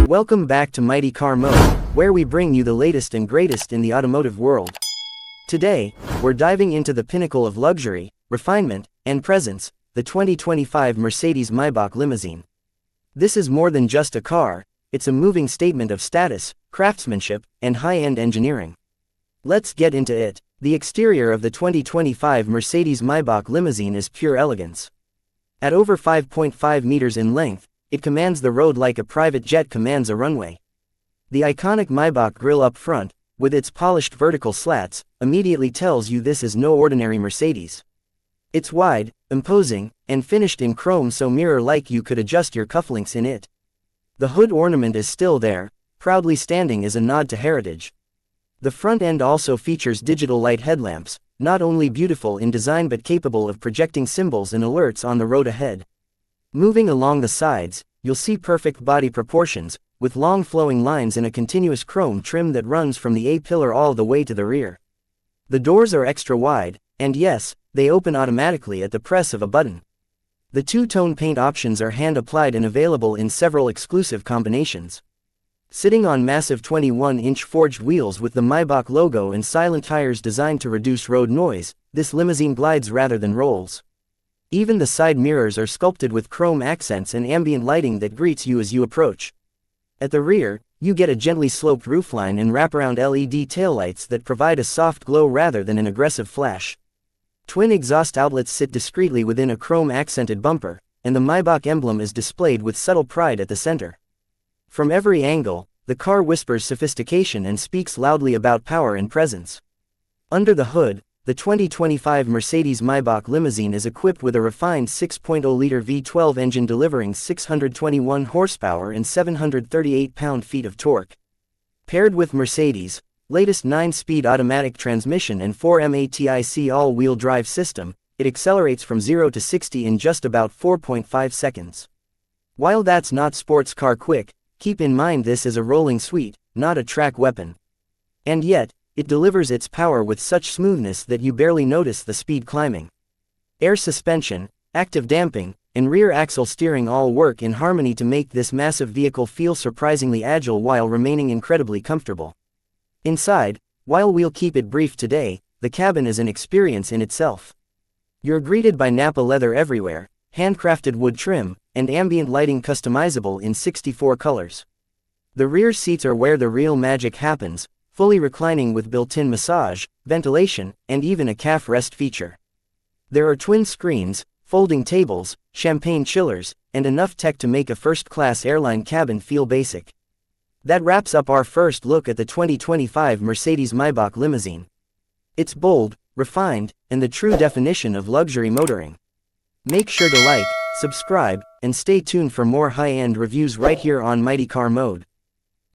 Welcome back to Mighty Car Mode, where we bring you the latest and greatest in the automotive world. Today, we're diving into the pinnacle of luxury, refinement, and presence, the 2025 Mercedes-Maybach Limousine. This is more than just a car, it's a moving statement of status, craftsmanship, and high-end engineering. Let's get into it. The exterior of the 2025 Mercedes-Maybach Limousine is pure elegance. At over 5.5 meters in length, it commands the road like a private jet commands a runway. The iconic Maybach grille up front, with its polished vertical slats, immediately tells you this is no ordinary Mercedes. It's wide, imposing, and finished in chrome so mirror-like you could adjust your cufflinks in it. The hood ornament is still there, proudly standing as a nod to heritage. The front end also features digital light headlamps, not only beautiful in design but capable of projecting symbols and alerts on the road ahead. Moving along the sides, you'll see perfect body proportions, with long flowing lines in a continuous chrome trim that runs from the A-pillar all the way to the rear. The doors are extra wide, and yes, they open automatically at the press of a button. The two-tone paint options are hand-applied and available in several exclusive combinations. Sitting on massive 21-inch forged wheels with the Maybach logo and silent tires designed to reduce road noise, this limousine glides rather than rolls. Even the side mirrors are sculpted with chrome accents and ambient lighting that greets you as you approach. At the rear, you get a gently sloped roofline and wraparound LED taillights that provide a soft glow rather than an aggressive flash. Twin exhaust outlets sit discreetly within a chrome-accented bumper, and the Maybach emblem is displayed with subtle pride at the center. From every angle, the car whispers sophistication and speaks loudly about power and presence. Under the hood, the 2025 Mercedes-Maybach Limousine is equipped with a refined 6.0-liter V12 engine delivering 621 horsepower and 738 pound-feet of torque. Paired with Mercedes' latest 9-speed automatic transmission and 4MATIC all-wheel drive system, it accelerates from 0 to 60 in just about 4.5 seconds. While that's not sports car quick, keep in mind this is a rolling suite, not a track weapon. And yet, it delivers its power with such smoothness that you barely notice the speed climbing. Air suspension, active damping, and rear axle steering all work in harmony to make this massive vehicle feel surprisingly agile while remaining incredibly comfortable. Inside, while we'll keep it brief today, the cabin is an experience in itself. You're greeted by Nappa leather everywhere, handcrafted wood trim, and ambient lighting customizable in 64 colors. The rear seats are where the real magic happens, fully reclining with built-in massage, ventilation, and even a calf rest feature. There are twin screens, folding tables, champagne chillers, and enough tech to make a first-class airline cabin feel basic. That wraps up our first look at the 2025 Mercedes-Maybach Limousine. It's bold, refined, and the true definition of luxury motoring. Make sure to like, subscribe, and stay tuned for more high-end reviews right here on Mighty Car Mode.